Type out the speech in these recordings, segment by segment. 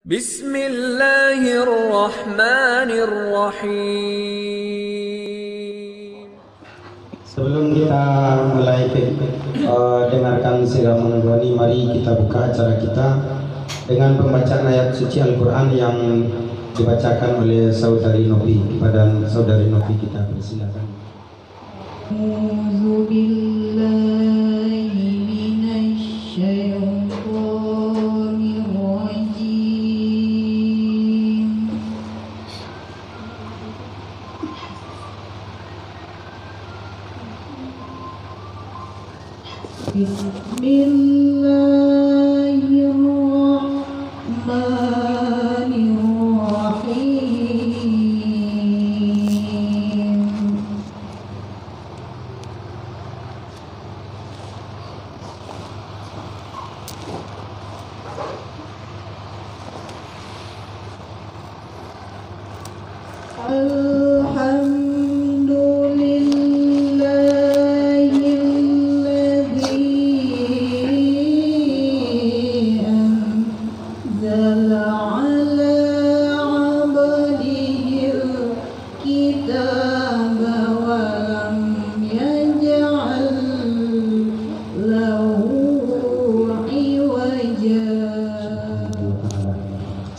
Bismillahirrahmanirrahim. Sebelum kita mulai dengarkan siraman rohani, mari kita buka acara kita dengan pembacaan ayat suci Al-Quran yang dibacakan oleh Saudari Novi. Kepada Saudari Novi kita persilakan.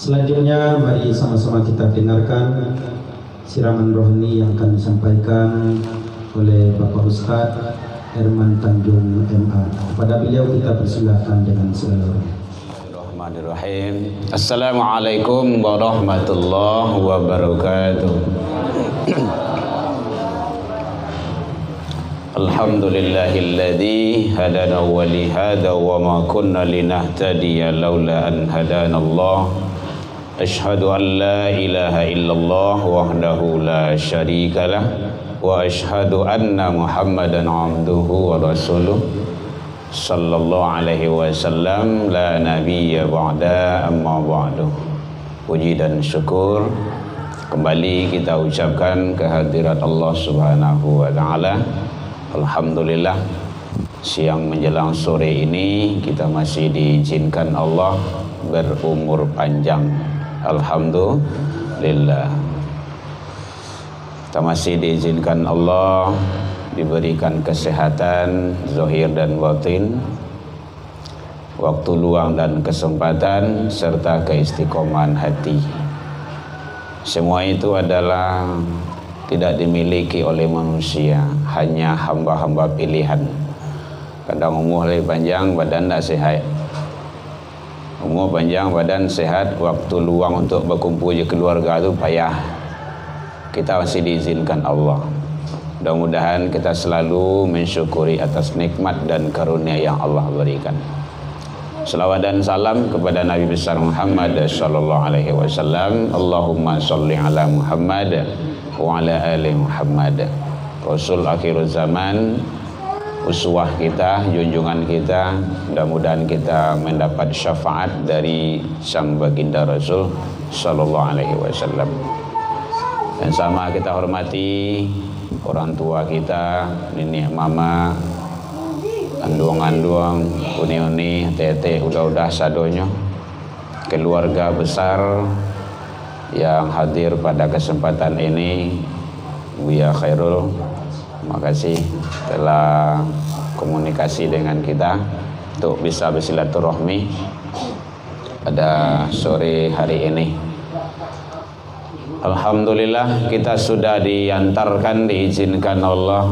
Selanjutnya mari sama-sama kita dengarkan siraman rohani yang akan disampaikan oleh Bapak Ustadz Herman Tanjung MA. Kepada beliau kita persilahkan dengan segala hormat. Bismillahirrahmanirrahim. Assalamualaikum warahmatullahi wabarakatuh. Alhamdulillahilladzi hadana wa li hada wa ma kunna linahtadiya laula an hadana Allah. Ashhadu an la ilaha illallah wahdahu la syarikalah wa ashhadu anna Muhammadan abduhu wa rasuluh sallallahu alaihi wasallam la nabiyya ba'da amma ba'du. Puji dan syukur kembali kita ucapkan kehadirat Allah Subhanahu wa taala. Alhamdulillah, siang menjelang sore ini kita masih diizinkan Allah berumur panjang. Alhamdulillah, kita masih diizinkan Allah diberikan kesehatan zahir dan batin, waktu luang dan kesempatan, serta keistiqomahan hati. Semua itu adalah tidak dimiliki oleh manusia, hanya hamba-hamba pilihan. Kadang umur lebih panjang, badan tak sehat. Umur panjang, badan sehat, waktu luang untuk berkumpul je keluarga tu payah. Kita masih diizinkan Allah. Mudah-mudahan kita selalu mensyukuri atas nikmat dan karunia yang Allah berikan. Salawat dan salam kepada Nabi besar Muhammad sallallahu alaihi wasallam. Allahumma sholli ala Muhammad wa ala ali Muhammad. Rasul akhir zaman, uswah kita, junjungan kita. Mudah-mudahan kita mendapat syafaat dari sang baginda Rasul sallallahu alaihi wasallam. Dan sama kita hormati orang tua kita, nenek mama, anduang-anduang, uni-uni, tete, udah-udah sadonya, keluarga besar yang hadir pada kesempatan ini. Buya Khairul, terima kasih telah komunikasi dengan kita untuk bisa bersilaturahmi pada sore hari ini. Alhamdulillah, kita sudah diantarkan, diizinkan Allah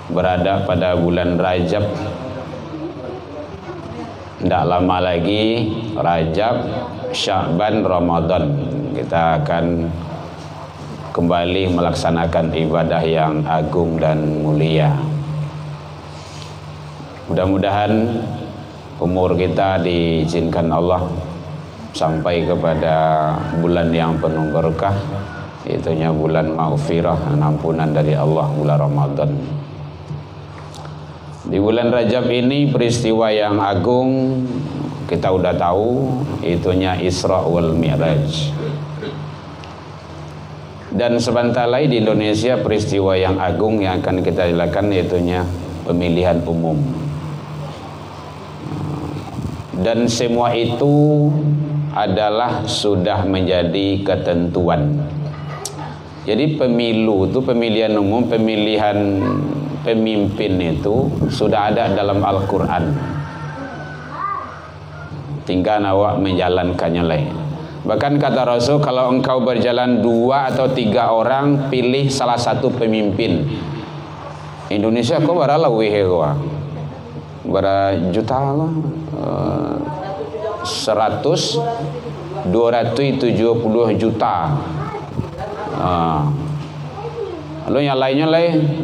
berada pada bulan Rajab. Tidak lama lagi Rajab, Sya'ban, Ramadan. Kita akan kembali melaksanakan ibadah yang agung dan mulia. Mudah-mudahan umur kita diizinkan Allah sampai kepada bulan yang penuh berkah, itunya bulan maghfirah, ampunan dari Allah, bulan Ramadan. Di bulan Rajab ini peristiwa yang agung kita udah tahu, itunya Isra wal Mi'raj. Dan sebentar lagi di Indonesia peristiwa yang agung yang akan kita lakukan itunya pemilihan umum. Dan semua itu adalah sudah menjadi ketentuan. Jadi pemilu itu, pemilihan umum, pemilihan pemimpin itu sudah ada dalam Al-Quran. Tinggal awak menjalankannya lain. Bahkan kata Rasul, kalau engkau berjalan 2 atau 3 orang, pilih salah satu pemimpin. Indonesia kok berapa weh kok? Berapa juta lah? 270 juta. Lalu yang lainnya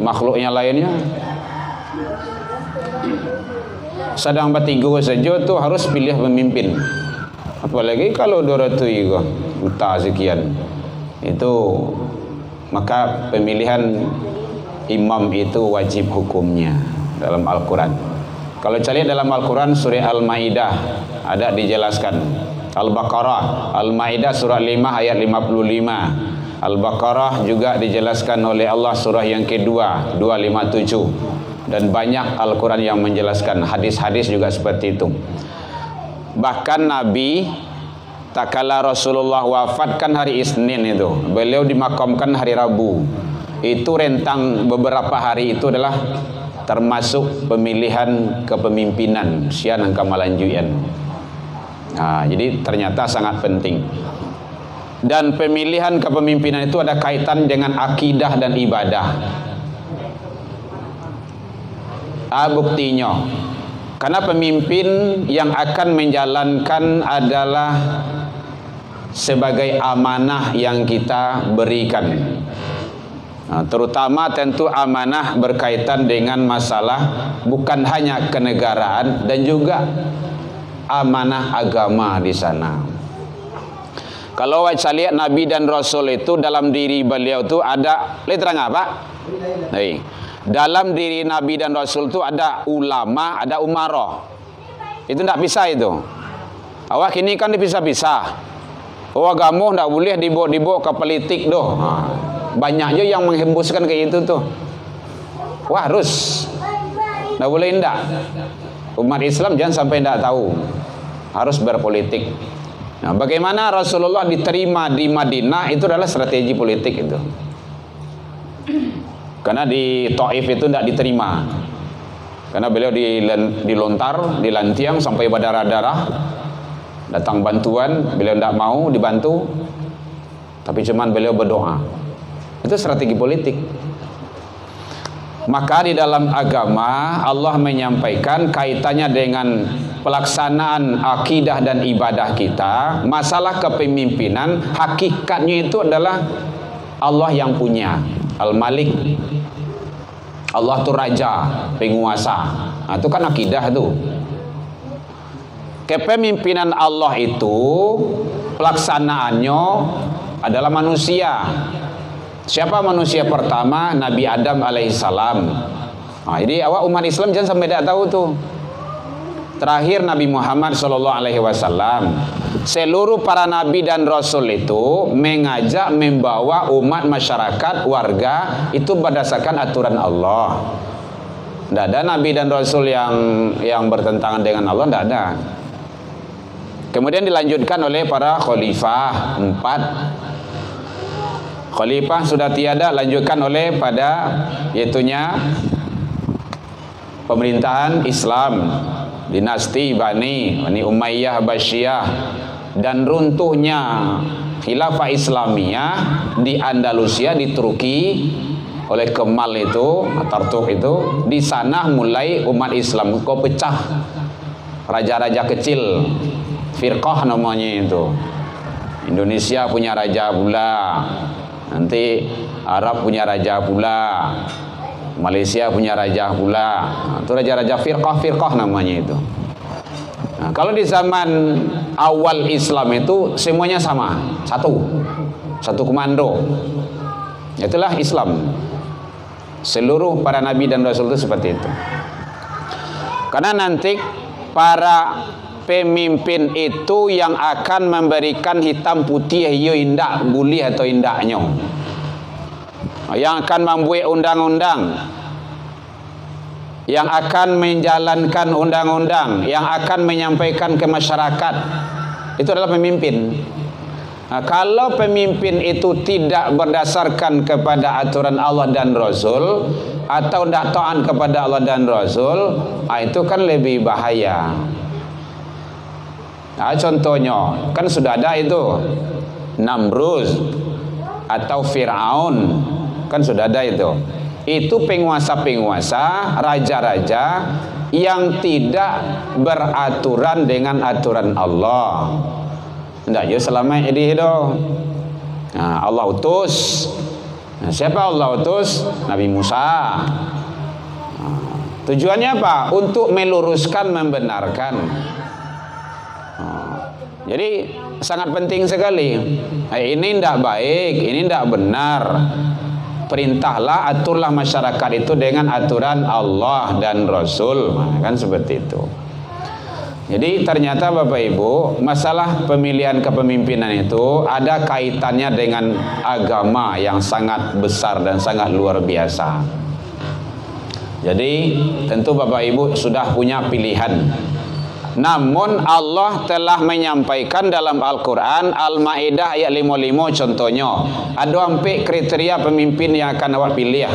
makhluk yang lainnya sedang bertiga saja tuh harus pilih pemimpin. Apalagi kalau 200 juta sekian. Itu maka pemilihan imam itu wajib hukumnya dalam Al-Quran. Kalau cari dalam Al-Quran surah Al-Maidah ada dijelaskan. Al-Baqarah, Al-Maidah surah 5 ayat 55. Al-Baqarah juga dijelaskan oleh Allah surah yang kedua 257. Dan banyak Al-Quran yang menjelaskan. Hadis-hadis juga seperti itu. Bahkan Nabi tak kala Rasulullah wafat kan hari Isnin itu, beliau dimakamkan hari Rabu. Itu rentang beberapa hari itu adalah termasuk pemilihan kepemimpinan sian angka malanjuan. Jadi ternyata sangat penting. Dan pemilihan kepemimpinan itu ada kaitan dengan akidah dan ibadah. Buktinya, karena pemimpin yang akan menjalankan adalah sebagai amanah yang kita berikan. Terutama tentu amanah berkaitan dengan masalah bukan hanya kenegaraan dan juga amanah agama di sana. Kalau saya lihat Nabi dan Rasul itu dalam diri beliau itu ada, lihat terang apa? Dalam diri Nabi dan Rasul itu ada ulama, ada umarah. Itu tidak bisa itu. Awak ini kan dipisah-pisah. Agama tidak boleh dibawa ke politik doh. Banyak je yang menghembuskan kayak itu tuh. Wah harus. Tidak boleh tidak. Umat Islam jangan sampai tidak tahu. Harus berpolitik. Nah, bagaimana Rasulullah diterima di Madinah itu adalah strategi politik itu. Karena di Taif itu tidak diterima. Karena beliau dilontar, dilantiang sampai berdarah-darah. Datang bantuan, beliau tidak mau dibantu. Tapi cuman beliau berdoa. Itu strategi politik. Maka di dalam agama Allah menyampaikan kaitannya dengan pelaksanaan akidah dan ibadah kita. Masalah kepemimpinan hakikatnya itu adalah Allah yang punya. Al-Malik, Allah itu raja, penguasa. Itu kan akidah itu. Kepemimpinan Allah itu pelaksanaannya adalah manusia. Siapa manusia pertama? Nabi Adam alaihissalam. Jadi awak umat Islam jangan sampai tidak tahu tuh. Terakhir Nabi Muhammad SAW, seluruh para nabi dan rasul itu mengajak, membawa umat masyarakat, warga itu berdasarkan aturan Allah. Tidak ada nabi dan rasul yang bertentangan dengan Allah, tidak ada. Kemudian dilanjutkan oleh para khalifah 4. Khalifah sudah tiada, lanjutkan oleh pada yaitunya pemerintahan Islam. Dinasti Bani Umayyah Abbasiyah dan runtuhnya khilafah Islamiyah di Andalusia, di Turki oleh Kemal itu, Atatürk itu. Di sana mulai umat Islam kok pecah. Raja-raja kecil, firqah namanya itu. Indonesia punya raja pula, nanti Arab punya raja pula, Malaysia punya raja pula. Itu raja-raja firqah namanya itu. Nah, kalau di zaman awal Islam itu semuanya sama, satu komando. Itulah Islam. Seluruh para nabi dan rasul itu seperti itu. Karena nanti para pemimpin itu yang akan memberikan hitam putih, iyo indak boleh atau indaknya, yang akan membuat undang-undang, yang akan menjalankan undang-undang, yang akan menyampaikan ke masyarakat. itu adalah pemimpin. Nah, kalau pemimpin itu tidak berdasarkan kepada aturan Allah dan Rasul, atau tidak taat kepada Allah dan Rasul, itu kan lebih bahaya. Nah, contohnya kan sudah ada itu Namrud atau Fir'aun, kan sudah ada itu. Itu penguasa-penguasa, raja-raja yang tidak beraturan dengan aturan Allah. Tidak, ya selama ini itu. Nah, Allah utus. Nah, siapa Allah utus? Nabi Musa. Nah, tujuannya apa? Untuk meluruskan, membenarkan. Nah, jadi sangat penting sekali. Ini tidak baik, ini tidak benar. Perintahlah, aturlah masyarakat itu dengan aturan Allah dan Rasul. Nah, kan seperti itu. Jadi ternyata Bapak Ibu, masalah pemilihan kepemimpinan itu ada kaitannya dengan agama yang sangat besar dan sangat luar biasa. Jadi tentu Bapak Ibu sudah punya pilihan. Namun Allah telah menyampaikan dalam Al-Quran, Al-Ma'idah ayat 55 contohnya, ada sampai kriteria pemimpin yang akan awak pilih ya.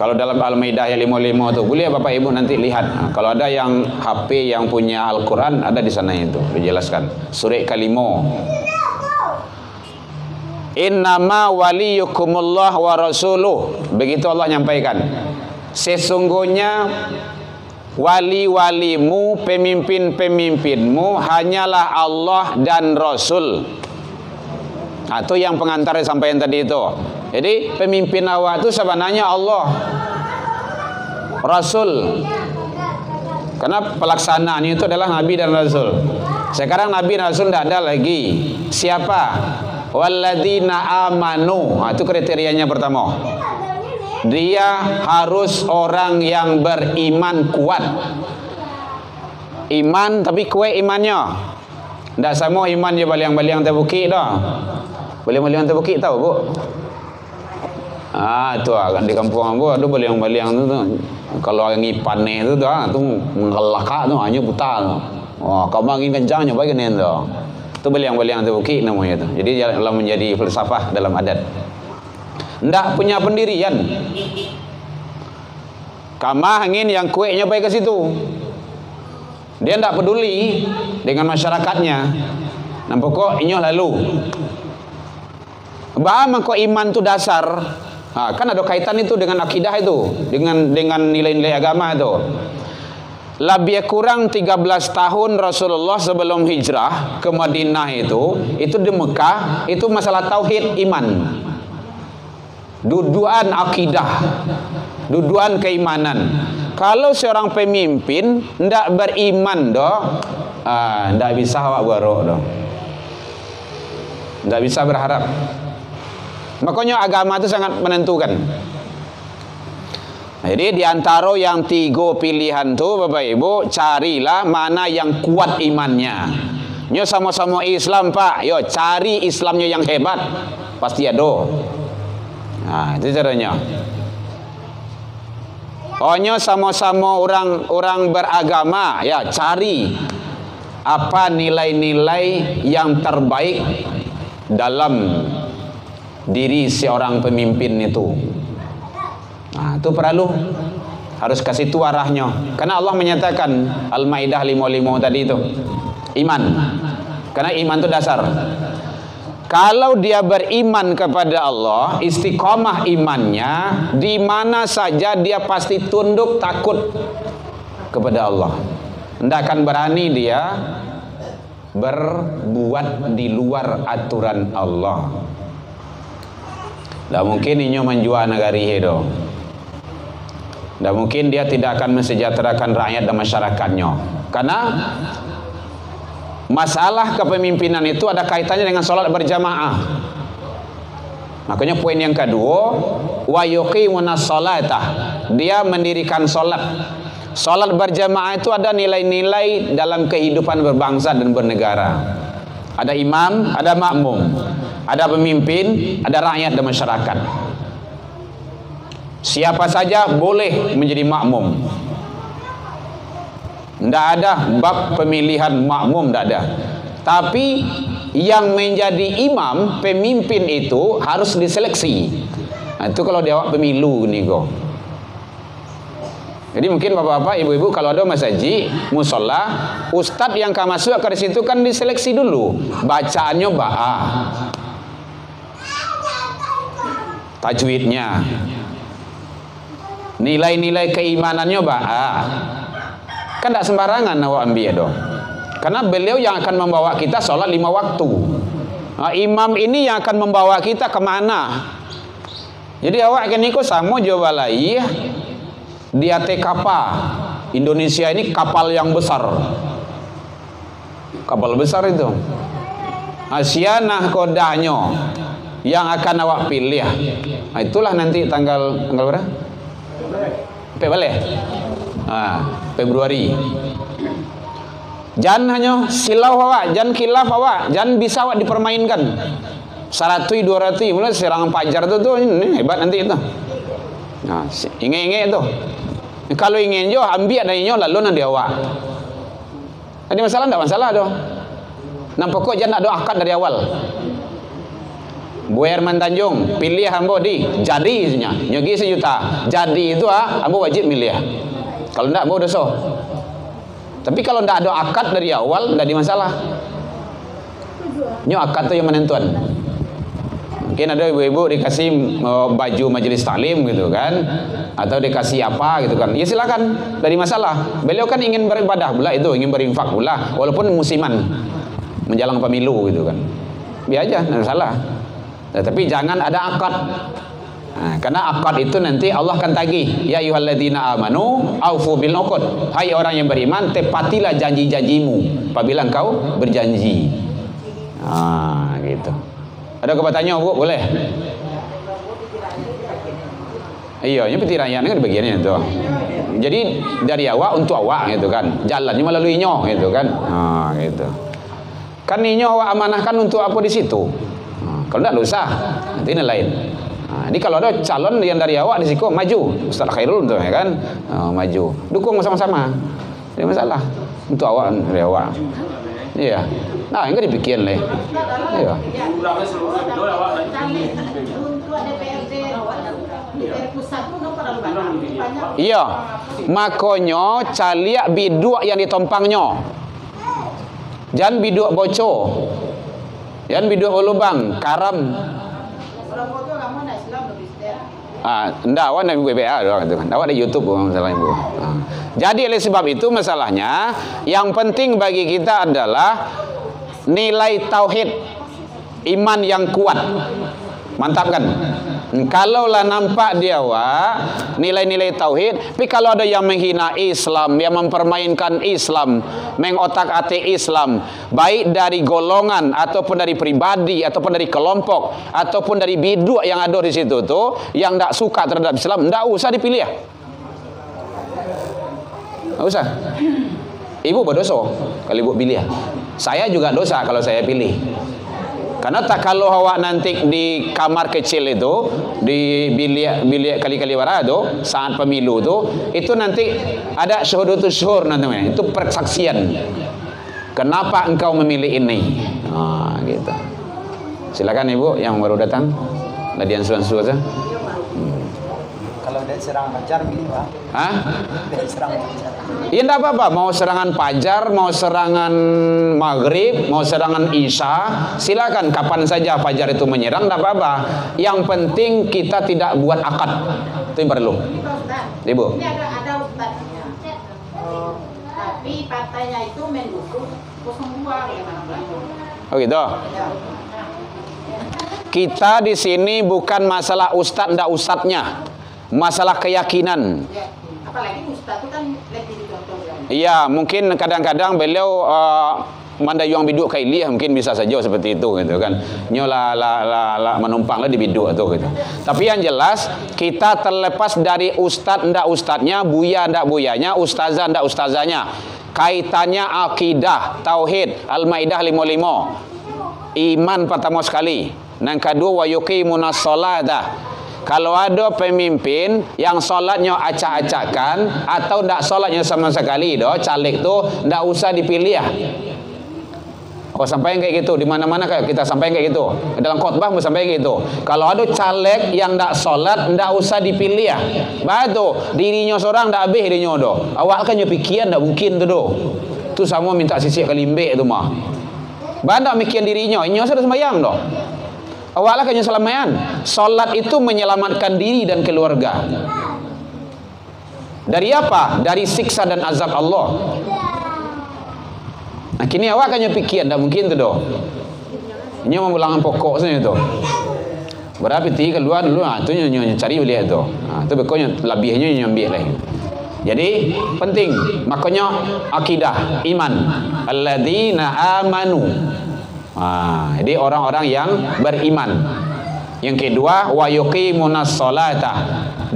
Kalau dalam Al-Maidah ayat 55 itu boleh Bapak Ibu nanti lihat. Nah, kalau ada yang HP yang punya Al-Quran, ada di sana itu dijelaskan. Surah Kalimo. Innama waliyukumullah wa rasuluh. Begitu Allah nyampaikan. Sesungguhnya wali-walimu, pemimpin-pemimpinmu hanyalah Allah dan Rasul. Atau yang pengantar sampaian tadi itu. Jadi pemimpin awak itu sebenarnya Allah, Rasul. Karena pelaksanaan itu adalah Nabi dan Rasul. Sekarang Nabi dan Rasul tidak ada lagi. Siapa? Walladzina amanu. Itu kriterianya pertama. Dia harus orang yang beriman kuat. Iman tapi kuat imannya. Tidak sama iman je baliang-baliang terbukit dah. Baliang-baliang terbukit tahu bu? Itu kan di kampung ambo ada baliang-baliang tu. Kalau yang ipannya itu dah tu mengelakak tu hanya buta tu. Kau makin kencangnya bagi nen tu. Itu baliang-baliang terbukit namanya tu. Jadi dalam menjadi filsafah dalam adat. Ndak punya pendirian. Kamah angin yang kueknya baik ke situ. Dia ndak peduli dengan masyarakatnya. Nampak kok inyo lalu. Bahwa kok iman tu dasar. Kan ada kaitan itu dengan akidah itu, dengan nilai-nilai agama itu. Lebih kurang 13 tahun Rasulullah sebelum hijrah ke Madinah itu di Mekah, itu masalah tauhid iman. Duduan akidah, duduan keimanan. Kalau seorang pemimpin ndak beriman ndak bisa awak barok ndak bisa berharap. Makanya agama itu sangat menentukan. Jadi di antara yang 3 pilihan tu Bapak Ibu, carilah mana yang kuat imannya. Nyo sama-sama Islam Pak, yo cari Islamnya yang hebat, pasti ada. Itu caranya. Nyo sama-sama orang beragama, ya cari apa nilai-nilai yang terbaik dalam diri seorang pemimpin itu. Itu perlu harus kasih itu arahnya. Karena Allah menyatakan Al-Maidah 55 tadi itu iman. Karena iman itu dasar. Kalau dia beriman kepada Allah, istiqomah imannya, di mana saja dia pasti tunduk takut kepada Allah. Tidak akan berani dia berbuat di luar aturan Allah. Tidak mungkin inyo menjual negari itu. Tidak mungkin dia tidak akan mensejahterakan rakyat dan masyarakatnya. Karena masalah kepemimpinan itu ada kaitannya dengan sholat berjamaah. Makanya poin yang kedua, wa yuqimunas sholata. Dia mendirikan sholat. Sholat berjamaah itu ada nilai-nilai dalam kehidupan berbangsa dan bernegara. Ada imam, ada makmum. Ada pemimpin, ada rakyat dan masyarakat. Siapa saja boleh menjadi makmum. Tidak ada bab pemilihan makmum, tidak ada. Tapi yang menjadi imam, pemimpin itu harus diseleksi. Nah, itu kalau dia awak pemilu nih kok. Jadi mungkin bapak-bapak, ibu-ibu kalau ada masjid, musola, ustadz yang akan masuk ke situ kan diseleksi dulu. Bacaannya ba'a, tajwidnya, nilai-nilai keimanannya ba'a. Kan tidak sembarangan awak ambil dong. Karena beliau yang akan membawa kita sholat 5 waktu. Nah, imam ini yang akan membawa kita kemana? Jadi awak kan ikut sama jawab balai. Dia kapal. Indonesia ini kapal yang besar. Kapal besar itu. Asianah kodahnya yang akan awak pilih. Nah, itulah nanti tanggal berapa? Balik. Februari. Jangan hanya silau awak, jangan khilaf awak, jangan bisa awak dipermainkan. 100 200 mulai serangan pajar tuh ini hebat nanti itu. Nah, inge-inge itu. Kalau ingin jo ambil dari nyo lalu nanti awak. Ada masalah enggak masalah dong. Nah pokok jangan ada akad dari awal. Bu Herman Tanjung pilih ambo di jadi isinya nyogi 1 juta. Jadi itu ambo wajib milih. Kalau enggak ambo dosa. Tapi kalau enggak ada akad dari awal enggak ada masalah. Nyo akad tuh yang menentuan. Mungkin ada ibu-ibu dikasih baju majelis taklim gitu kan, atau dikasih apa gitu kan, ya silakan, dari masalah. Beliau kan ingin beribadah pula itu, ingin berinfak pula, walaupun musiman menjelang pemilu gitu kan, biar aja, tidak salah. Nah, tapi jangan ada akad. Nah, karena akad itu nanti Allah akan tagih, ya ayyuhalladzina amanu aufu bil uqud. Hai orang yang beriman, tepatilah janji-janjimu apabila engkau berjanji. Nah, gitu. Ada kebatanya Bu? Boleh? Iya, ini peti raya kan bagiannya itu. Jadi dari awak untuk awak gitu kan. Jalannya melalui nyo gitu kan. Nah, gitu. Kan nyo awak amanahkan untuk apa di situ? Nah, kalau enggak dosa, nanti ini lain. Nah, ini kalau ada calon yang dari awak di situ maju, Ustaz Khairul tuh ya kan. Maju. Dukung sama-sama. Tidak masalah. Untuk awak dari awak. Iya. Nah, enggak dipikir lah. Iya. Iya. Makonyo caliak biduk yang ditompangnya. Jangan biduk boco. Jangan biduk lubang, karam. Enggak, awak ada BBA doang itu kan. Awak ada YouTube masalah ibu. Jadi oleh sebab itu masalahnya yang penting bagi kita adalah nilai tauhid, iman yang kuat. Mantap kan? Kalaulah nampak dia nilai-nilai tauhid, tapi kalau ada yang menghina Islam, yang mempermainkan Islam, mengotak-atik Islam, baik dari golongan ataupun dari pribadi ataupun dari kelompok ataupun dari biduk yang ada di situ tuh, yang tidak suka terhadap Islam, tidak usah dipilih. Tidak usah. Ibu berdosa kalau ibu pilih. Saya juga dosa kalau saya pilih. Karena tak kalau awak nanti di kamar kecil itu, di bilik kali-kali wara itu, saat pemilu itu nanti ada syuhudatus syuhur namanya. Itu persaksian. Kenapa engkau memilih ini? Nah, gitu. Silakan ibu yang baru datang. Ladian suan-suan saja. Kalau dari serangan pajar pilih Pak. Hah? Dari serangan pajar. Ya enggak apa-apa, mau serangan fajar, mau serangan maghrib, mau serangan isya, silakan kapan saja fajar itu menyerang, enggak apa-apa. Yang penting kita tidak buat akad. Itu yang perlu. Ibu. Ini ada ustadznya. Tapi partainya itu mendukung 02 bagaimana? Oh gitu. Kita di sini bukan masalah ustadz enggak ustadznya. Masalah keyakinan. Ya, apalagi ustaz itu kan lebih dicontohkan. Iya, mungkin kadang-kadang beliau mandayung biduk kailih mungkin bisa saja seperti itu gitu kan. Nyola menumpanglah di biduk itu gitu. Tapi yang jelas kita terlepas dari ustadz ndak ustadznya, buya ndak buyanya, ustazah ndak ustazahnya. Kaitannya akidah, tauhid, Al-Maidah 55. Iman pertama sekali. Yang kedua wa yuqimunas sholata. Kalau ada pemimpin yang solatnya acak-acakan atau ndak solatnya sama sekali, caleg tuh ndak usah dipilih ya. Oh, sampaikan kayak gitu di mana-mana, kayak kita sampaikan kayak gitu dalam khotbah mau sampaikan kayak gitu. Kalau ada caleg yang ndak solat, ndak usah dipilih ya. Batu dirinya seorang ndak habis dirinya do. Awak kan nyepikian ndak mungkin tuh do. Tu sama minta sisik kelimbek tu mah. Bandak mikian dirinya, inyo sudah sembahyang do. Awak lah kan selamayan. Solat itu menyelamatkan diri dan keluarga. Dari apa? Dari siksa dan azab Allah. Nah, kini awak kan nyepikian, tak mungkin tu doh. Ini mau ulangan pokok saja tu. Berapa ti keluar dulu, tu nyo cari beli tu. Tu bekonya lebihnya nyo ambil lagi. Jadi penting, makanya akidah, iman. Alladzina amanu. Jadi orang-orang yang beriman. Yang kedua, wa yuqimunas sholata.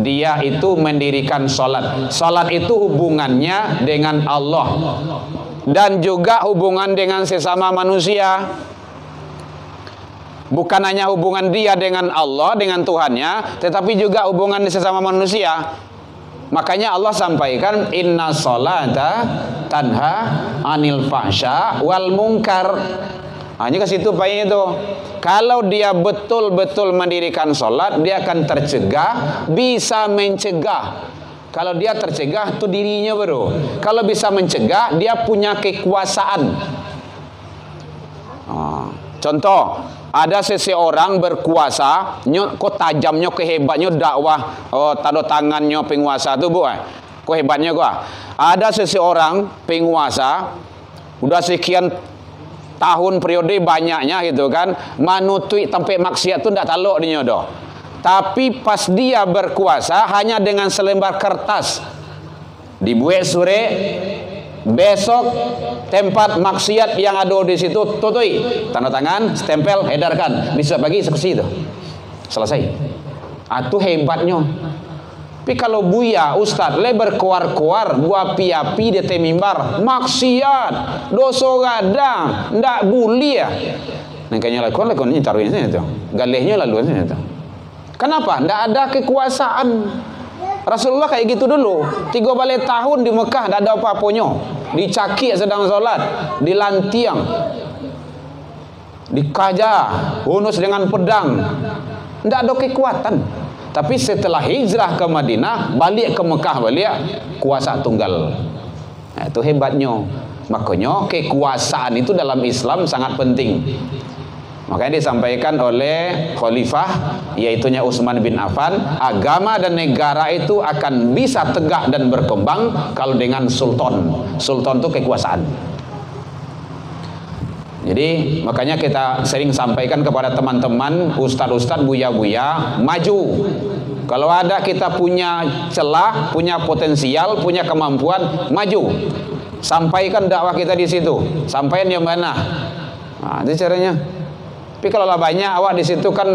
Dia itu mendirikan salat. Salat itu hubungannya dengan Allah. Dan juga hubungan dengan sesama manusia. Bukan hanya hubungan dia dengan Allah, dengan Tuhannya, tetapi juga hubungan sesama manusia. Makanya Allah sampaikan inna sholata tanha anil fahsya wal munkar. Hanya ke situ poinnya itu. Kalau dia betul-betul mendirikan sholat, dia akan tercegah, bisa mencegah. Kalau dia tercegah itu dirinya baru. Kalau bisa mencegah, dia punya kekuasaan. Contoh, ada seseorang berkuasa, kok tajamnya, kehebatnya dakwah, tanda tangannya penguasa tu bu, kok hebatnya kok. Ada seseorang penguasa, udah sekian tahun periode banyaknya gitu kan, manutui sampai maksiat tu ndak taluk dia doh. Tapi pas dia berkuasa hanya dengan selembar kertas dibuat surat, besok tempat maksiat yang ada di situ tutui, tanda tangan, stempel, edarkan, besok pagi seksi itu selesai. Itu hebatnya. Tapi kalau buya ustaz le berkuar-kuar buah api-api di temimbar maksiat, dosa gadang, ndak buli ya. Nangkanya lakon ini taruhin sini tu. Galehnya lalu sini tu. Kenapa? Ndak ada kekuasaan. Rasulullah kayak gitu dulu. 3 balik tahun di Mekah ndak ada apa-apanya. Dicakik sedang solat, dilantiang, dikajah, hunus dengan pedang. Ndak ada kekuatan. Tapi setelah hijrah ke Madinah, balik ke Mekah, balik kuasa tunggal. Nah, itu hebatnya. Makanya kekuasaan itu dalam Islam sangat penting. Makanya disampaikan oleh Khalifah, yaitunya Utsman bin Affan, agama dan negara itu akan bisa tegak dan berkembang kalau dengan sultan. Sultan itu kekuasaan. Jadi makanya kita sering sampaikan kepada teman-teman, ustadz-ustadz, buya-buya, maju. Kalau ada kita punya celah, punya potensial, punya kemampuan, maju. Sampaikan dakwah kita di situ. Sampaikan yang mana. Nah, itu caranya. Tapi kalau lah banyak awak di situ kan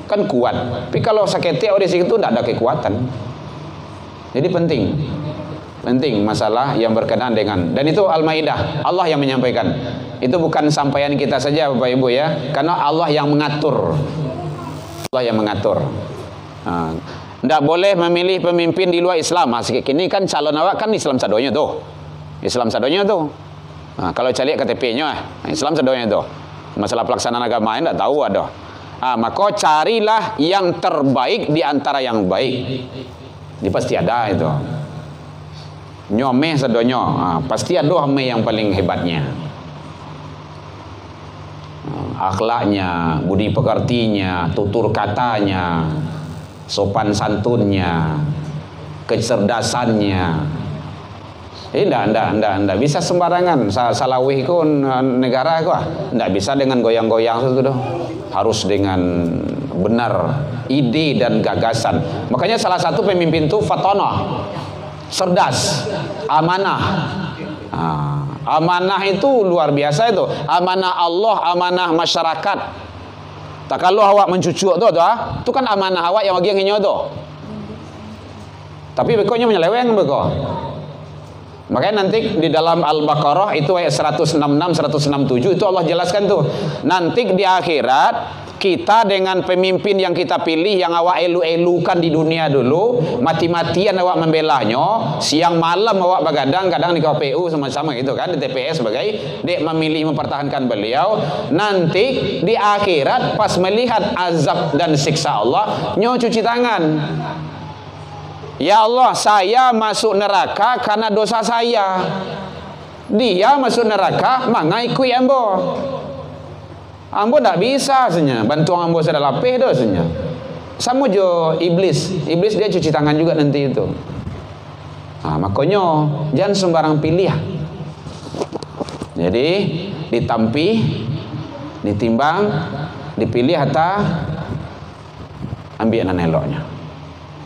kuat. Tapi kalau sakit awak di situ tidak ada kekuatan. Jadi penting masalah yang berkenaan dengan, dan itu Al-Maidah, Allah yang menyampaikan. Itu bukan sampaian kita saja Bapak Ibu ya, karena Allah yang mengatur. Allah yang mengatur. Tidak boleh memilih pemimpin di luar Islam. Kini kan calon awak kan Islam sadonya tuh. Islam sadonya tuh. Kalau cari KTP-nya Islam sadonya tuh. Masalah pelaksanaan agama tidak tahu ada. Maka carilah yang terbaik di antara yang baik. Dia pasti ada itu. Nyomeh sedonyo, pasti ada ame yang paling hebatnya. Akhlaknya, budi pekertinya, tutur katanya, sopan santunnya, kecerdasannya. Ndak bisa sembarangan. Salawih ku negara ku, ndak bisa dengan goyang-goyang itu doh. Harus dengan benar ide dan gagasan. Makanya salah satu pemimpin itu fatonah, cerdas, amanah. Amanah itu luar biasa itu. Amanah Allah, amanah masyarakat. Tak kalau awak mencucuk tu itu kan amanah awak yang bagi yang tu. Tapi bekonya menyeleweng beko. Makanya nanti di dalam Al-Baqarah itu ayat 166 167 itu Allah jelaskan tuh. Nanti di akhirat Kita dengan pemimpin yang kita pilih, yang awak elu-elukan di dunia dulu, mati-matian awak membelanya, siang malam awak begadang kadang di KPU sama-sama gitu kan, di TPS sebagai dek memilih mempertahankan beliau. Nanti di akhirat pas melihat azab dan siksa Allah, nyo cuci tangan. Ya Allah, saya masuk neraka karena dosa saya. Dia masuk neraka mengikui ambo. Ambo tak bisa senya, bantu ambo sudah lapih dah senya. Sama jo iblis. Iblis dia cuci tangan juga nanti itu. Makanya jangan sembarang pilih. Jadi ditampi, ditimbang, dipilih hatta ambil nan eloknya.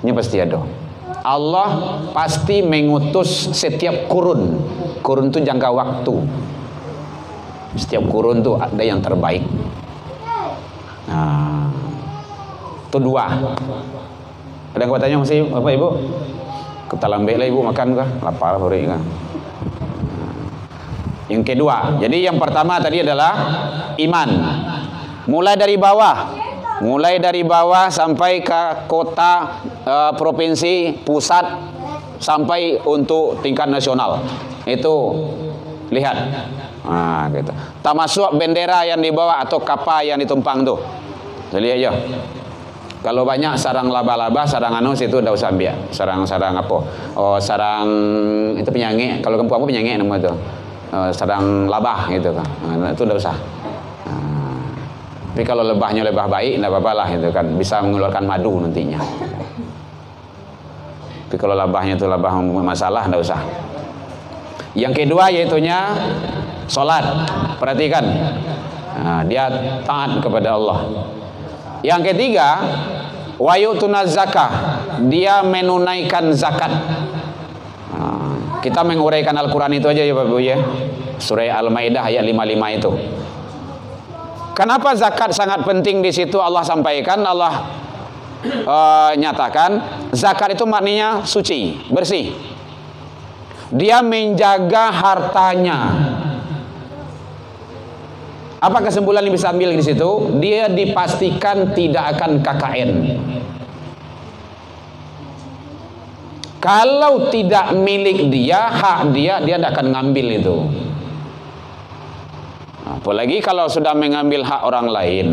Ini pasti ada. Allah pasti mengutus setiap kurun. Kurun itu jangka waktu. Setiap kurun tuh ada yang terbaik. Nah, itu dua. Ada yang tanya masih Bapak Ibu? Kita lambe lah Ibu makan kah? Lapar hari kah? Yang kedua, jadi yang pertama tadi adalah iman. Mulai dari bawah sampai ke kota, provinsi, pusat, sampai untuk tingkat nasional. Itu lihat. Gitu. Termasuk bendera yang dibawa atau kapal yang ditumpang tuh. Lihat aja. Kalau banyak sarang laba-laba, sarang anus itu enggak usah ambil. Sarang apa? Oh, sarang itu penyangik. Kalau kampung penyangik nama itu. Sarang labah gitu kan. Itu enggak usah. Tapi kalau lebahnya lebah baik, enggak apa-apa lah gitu kan. Bisa mengeluarkan madu nantinya. Tapi kalau labahnya itu labah masalah, enggak usah. Yang kedua yaitunya salat. Perhatikan. Dia taat kepada Allah. Yang ketiga, wa yu'tunaz zakah. Dia menunaikan zakat. Kita menguraikan Al-Qur'an itu aja ya Bapak Ibu ya. Surah Al-Maidah ayat 55 itu. Kenapa zakat sangat penting di situ Allah sampaikan, Allah nyatakan zakat itu maknanya suci, bersih. Dia menjaga hartanya. Apa kesimpulan yang bisa ambil di situ? Dia dipastikan tidak akan KKN. Kalau tidak milik dia, hak dia tidak akan ngambil itu. Apalagi kalau sudah mengambil hak orang lain,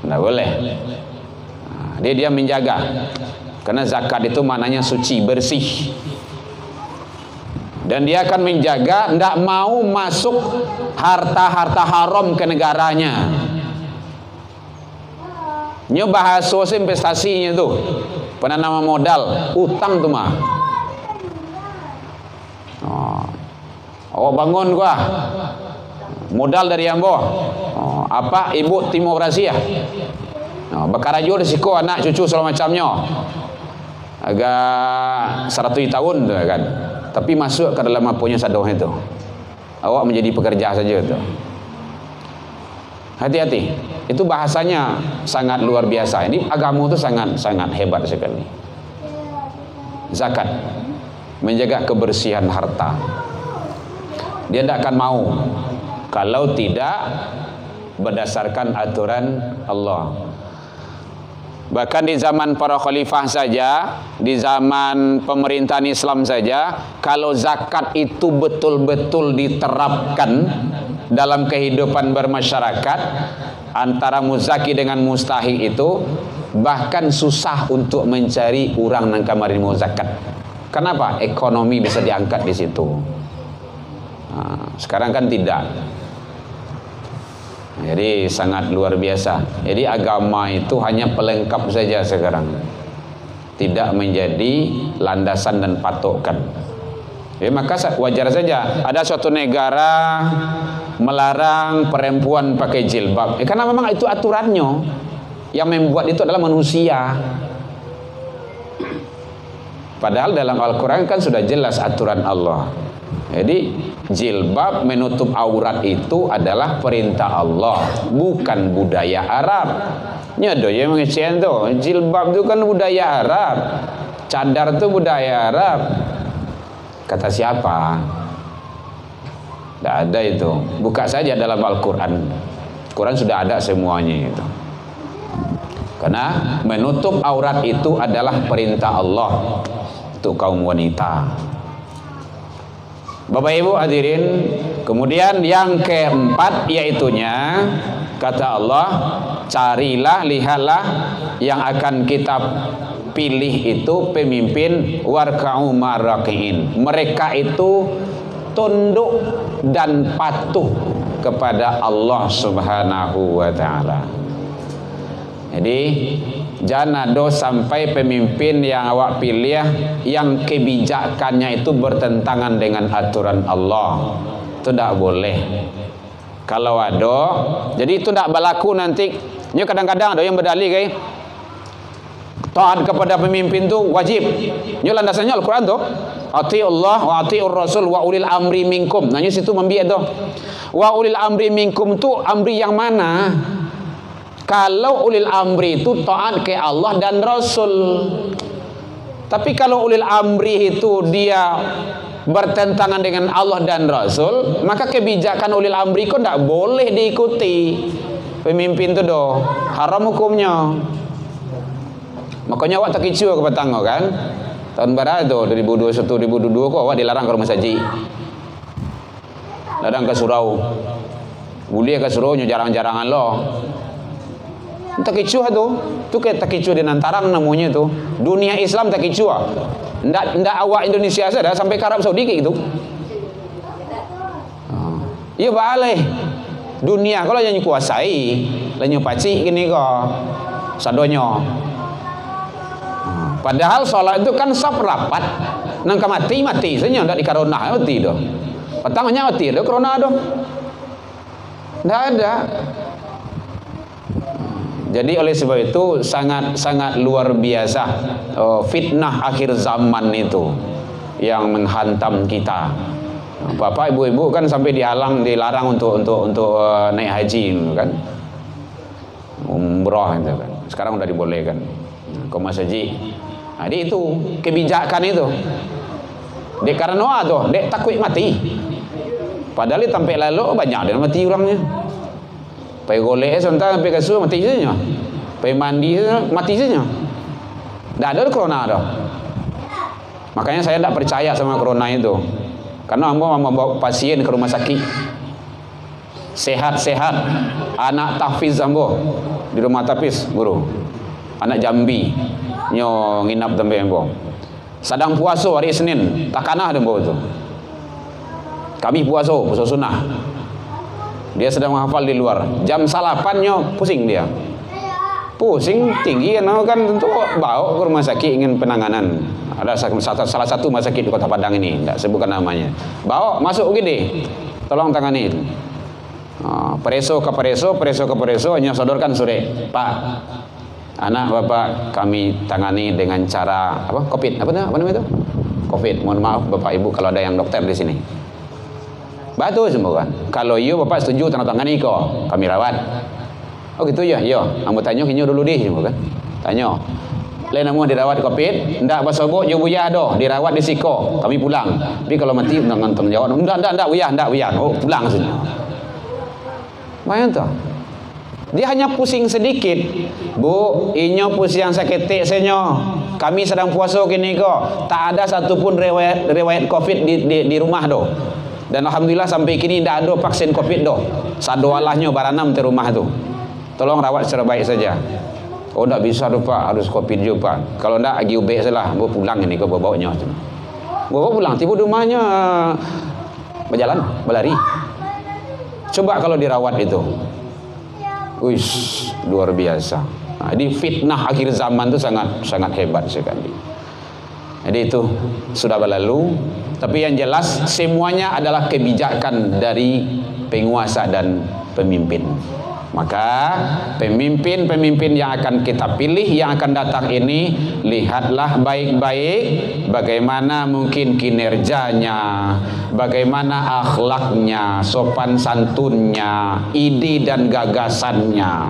tidak boleh. Dia menjaga. Karena zakat itu maknanya suci, bersih. Dan dia akan menjaga, tidak mau masuk harta-harta haram ke negaranya. Ini bahasa investasinya tuh, penanaman modal, utang tuh mah. Awak bangun gua, modal dari ambo. Apa ibu timokrasi ya? Bekarajo risiko anak cucu segala macamnya. Agak 100 tahun tuh kan. Tapi masuk ke dalam apunya sadoh itu. Awak menjadi pekerja saja itu. Hati-hati. Itu bahasanya sangat luar biasa. Ini agama itu sangat hebat sekali. Zakat menjaga kebersihan harta. Dia tidak akan mau kalau tidak berdasarkan aturan Allah. Bahkan di zaman para khalifah saja, di zaman pemerintahan Islam saja, kalau zakat itu betul-betul diterapkan dalam kehidupan bermasyarakat, antara muzaki dengan mustahik itu bahkan susah untuk mencari orang yang kemarin mau zakat. Kenapa? Ekonomi bisa diangkat di situ. Sekarang kan tidak. Jadi sangat luar biasa. Jadi agama itu hanya pelengkap saja sekarang, tidak menjadi landasan dan patokan. Jadi maka wajar saja ada suatu negara melarang perempuan pakai jilbab. Karena memang itu aturannya. Yang membuat itu adalah manusia. Padahal dalam Al-Quran kan sudah jelas aturan Allah. Jadi jilbab menutup aurat itu adalah perintah Allah, bukan budaya Arab. Nyado ya mengisian tuh, jilbab itu kan budaya Arab, cadar itu budaya Arab. Kata siapa? Tidak ada itu. Buka saja dalam Al-Quran. Quran sudah ada semuanya itu. Karena menutup aurat itu adalah perintah Allah untuk kaum wanita. Bapak Ibu hadirin, kemudian yang keempat yaitunya kata Allah, carilah, lihatlah yang akan kita pilih itu pemimpin warka'u ma'raki'in. Mereka itu tunduk dan patuh kepada Allah Subhanahu wa taala. Jadi jangan ada sampai pemimpin yang awak pilih yang kebijakannya itu bertentangan dengan aturan Allah. Itu tidak boleh. Kalau ada, jadi itu tidak berlaku nanti. Ini kadang-kadang ada yang berdalih kayak taat kepada pemimpin itu wajib. Ini landasannya Al-Quran tuh. Ati'ullah wa ati'ur rasul wa ulil amri minkum. Nah, situ membiak tuh. Wa ulil amri minkum tuh amri yang mana? Kalau ulil amri itu taat ke Allah dan Rasul. Tapi kalau ulil amri itu dia bertentangan dengan Allah dan Rasul, maka kebijakan ulil amri itu tidak boleh diikuti. Pemimpin itu doh haram hukumnya. Makanya awak tak kicu ke petang kan? Tahun barat itu 2021 2022 kok awak dilarang ke rumah saji. Larang ke surau. Boleh ke surau jarang-jarangan lo. Tak kicu tu kayak tak kicu di Nantarang namanya tu. Dunia Islam tak kicu. Ndak awak Indonesia saja sampai ke Arab Saudi kayak gitu. Iya boleh. Dunia kalau yang kuasai, lanyu paci gini kok sadonyo. Padahal sholat itu kan saf rapat. Nang mati saja ndak di corona mati doh. Petangnya mati doh corona doh. Ndak ada. Jadi oleh sebab itu sangat luar biasa fitnah akhir zaman itu yang menghantam kita. Bapak ibu-ibu kan sampai dilarang untuk naik haji kan, umroh itu kan. Sekarang udah dibolehkan. Ke mas haji. Jadi itu kebijakan itu. Dek karena tuh, dek takut mati. Padahal sampai lalu banyak dia mati orangnya. Pai golek sebentar sampai kasur mati saja. Pai mandi mati saja. Tidak ada corona dah. Makanya saya tidak percaya sama corona itu. Karena ambo membawa pasien ke rumah sakit. Sehat-sehat. Anak tahfiz ambo di rumah tahfiz guru. Anak Jambi nyo nginap tembe ambo. Sedang puasa hari Senin, takanah ambo itu. Kami puasa sunnah. Dia sedang menghafal di luar. Jam salapannya pusing dia. Pusing tinggi kan tentu bawa ke rumah sakit ingin penanganan. Ada salah satu rumah sakit di Kota Padang ini, tidak sebutkan namanya. Bawa masuk gede. Tolong tangani. Pereso ke pereso hanya sodorkan surat. Pak, anak bapak kami tangani dengan cara apa? Covid. Apa namanya itu? Covid. Mohon maaf bapak ibu kalau ada yang dokter di sini. Batu semua kan. Kalau you bapak setuju tanda tangan kok kami rawat. Oh gitu ya, yo. Ambo tanya kinyo dulu deh semua kan. Tanya. Lain namu dirawat Covid, ndak basobok yo buyah doh, dirawat di siko, kami pulang. Tapi kalau mati dengan tanggung jawab. Ndak buyah. Oh, pulang saja. Mayan tuh. Dia hanya pusing sedikit. Bu, inyo pusing seketik senyo. Kami sedang puasa gini kok. Tak ada satupun riwayat Covid di rumah doh. Dan alhamdulillah sampai kini tidak ada vaksin Covid doh. Sadoalahnya baranam di rumah tu. Tolong rawat secara baik saja. Oh tidak bisa doh Pak, harus Covid juga Pak. Kalau tidak lagi ubek salah, bawa pulang ini ke bawanya. Bawa pulang, tiba di rumahnya berjalan, berlari. Coba kalau dirawat itu. Wish, luar biasa. Nah, jadi fitnah akhir zaman itu sangat hebat sekali. Jadi itu sudah berlalu. Tapi yang jelas semuanya adalah kebijakan dari penguasa dan pemimpin. Maka pemimpin-pemimpin yang akan kita pilih yang akan datang ini, lihatlah baik-baik bagaimana mungkin kinerjanya, bagaimana akhlaknya, sopan santunnya, ide dan gagasannya,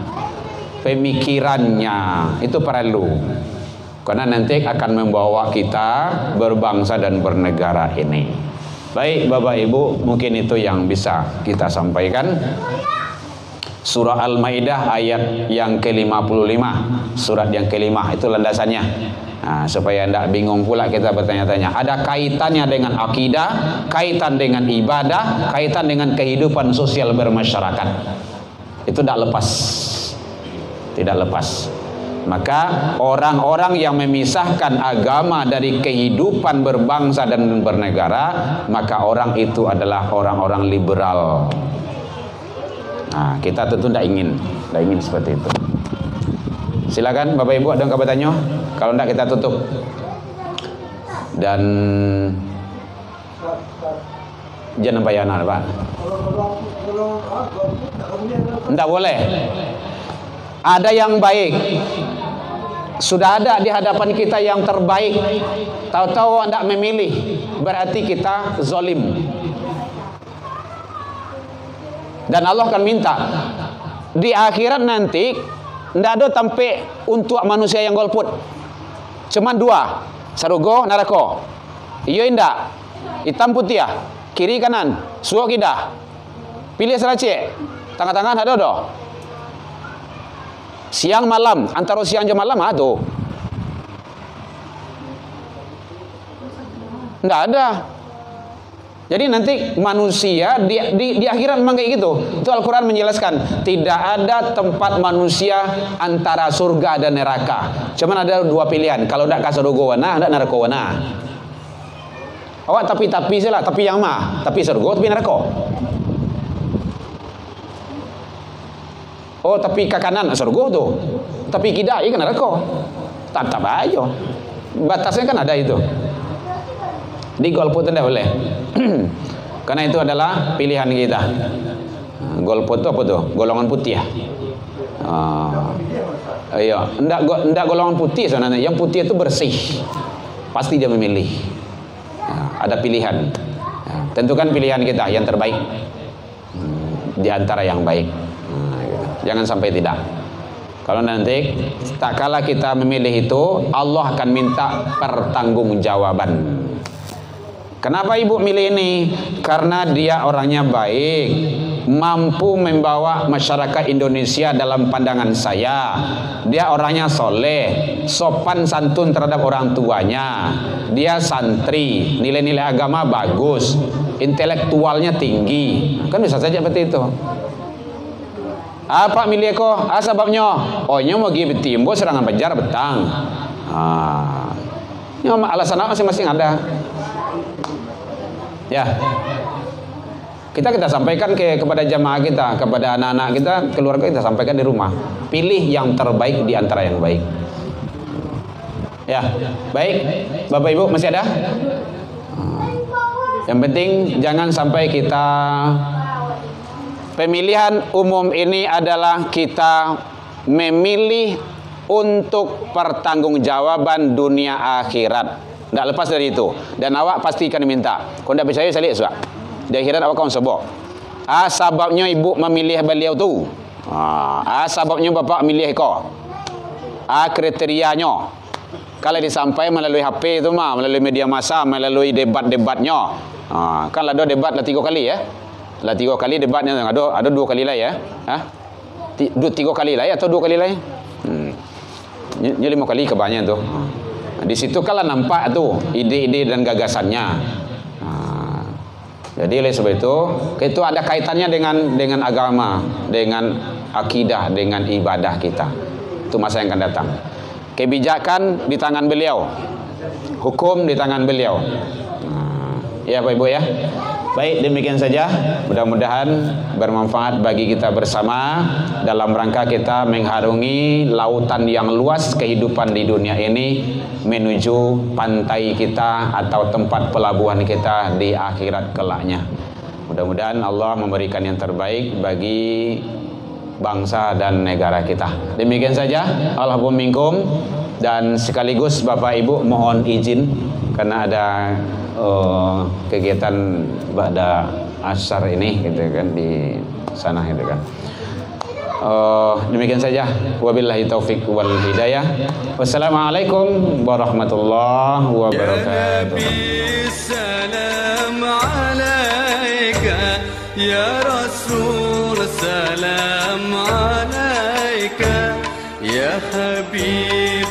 pemikirannya. Itu perlu. Karena nanti akan membawa kita berbangsa dan bernegara ini. Baik Bapak Ibu, mungkin itu yang bisa kita sampaikan. Surah Al-Maidah ayat yang ke-55, surat yang ke-5 itu landasannya. Nah, supaya tidak bingung pula kita bertanya-tanya. Ada kaitannya dengan akidah, kaitan dengan ibadah, kaitan dengan kehidupan sosial bermasyarakat. Itu tidak lepas. Tidak lepas. Maka orang-orang yang memisahkan agama dari kehidupan berbangsa dan bernegara, maka orang itu adalah orang-orang liberal. Nah, kita tentu tidak ingin seperti itu. Silakan Bapak Ibu, ada yang bertanya? Kalau tidak kita tutup. Dan jangan bayaran Pak. Tidak boleh. Ada yang baik. Sudah ada di hadapan kita yang terbaik. Tahu-tahu Anda memilih, berarti kita zalim. Dan Allah akan minta di akhirat nanti tidak ada sampai untuk manusia yang golput. Cuman dua, sarugo neraka. Iya indak, hitam putih ya, kiri kanan, suok kidah. Pilih seracik, tengah-tengah ada doh. Siang malam, antara siang jam malam ada. Tidak ada. Jadi nanti manusia di akhirat memang kayak gitu. Itu Al-Quran menjelaskan, tidak ada tempat manusia antara surga dan neraka. Cuman ada dua pilihan. Kalau tidak kasih surga wana, tidak neraka wana. Awak tapi sih lah, tapi yang mah, tapi surga, tapi neraka. Oh tapi ke kanan surga tuh, tapi kidal ya kan neraka. Tak aja. Batasnya kan ada itu. Di golput tidak boleh. Karena itu adalah pilihan kita. Golput itu apa tuh? Golongan putih ya. Iya, enggak golongan putih sebenarnya. Yang putih itu bersih. Pasti dia memilih. Ada pilihan. Tentukan pilihan kita yang terbaik di antara yang baik. Jangan sampai tidak. Kalau nanti tak kala kita memilih itu, Allah akan minta pertanggungjawaban. Kenapa ibu milih ini? Karena dia orangnya baik, mampu membawa masyarakat Indonesia dalam pandangan saya. Dia orangnya soleh, sopan santun terhadap orang tuanya. Dia santri, nilai-nilai agama bagus, intelektualnya tinggi. Kan bisa saja seperti itu. Apa milih kok? Sebabnya? Oh, nya mau pergi betimbo serangan Banjar betang. Ini alasan masing-masing ada. Ya, kita sampaikan kepada jamaah kita, kepada anak-anak kita, keluarga kita sampaikan di rumah. Pilih yang terbaik di antara yang baik. Ya, baik, Bapak Ibu masih ada? Yang penting jangan sampai kita, pemilihan umum ini adalah kita memilih untuk pertanggungjawaban dunia akhirat. Tidak lepas dari itu. Dan awak pasti akan diminta. Kalau tidak percaya saya lihat sudah. Di akhirat awak akan sebut. Sebabnya ibu memilih beliau tu. Sebabnya bapak memilih kau. Kriterianya. Kalau disampaikan melalui HP itu mah, melalui media massa, melalui debat-debatnya. Kan ada debat lah 3 kali ya. Lah 3 kali debatnya, ada 2 kali lah ya. 3 kali lah ya atau 2 kali lah ya. Ini 5 kali kebanyakan tuh. Di situ kalau nampak tuh ide-ide dan gagasannya. Jadi oleh sebab itu ada kaitannya dengan agama, dengan akidah, dengan ibadah kita. Itu masa yang akan datang. Kebijakan di tangan beliau, hukum di tangan beliau. Ya Bapak Ibu ya. Baik, demikian saja. Mudah-mudahan bermanfaat bagi kita bersama dalam rangka kita mengharungi lautan yang luas kehidupan di dunia ini menuju pantai kita atau tempat pelabuhan kita di akhirat kelaknya. Mudah-mudahan Allah memberikan yang terbaik bagi bangsa dan negara kita. Demikian saja. Allahumma minkum. Dan sekaligus Bapak Ibu mohon izin karena ada kegiatan pada asar ini gitu kan di sana gitu kan. Demikian saja. Wabillahi taufik wal hidayah. Wassalamualaikum warahmatullahi wabarakatuh. Salam alaika ya Rasul, salam عليك يا حبيب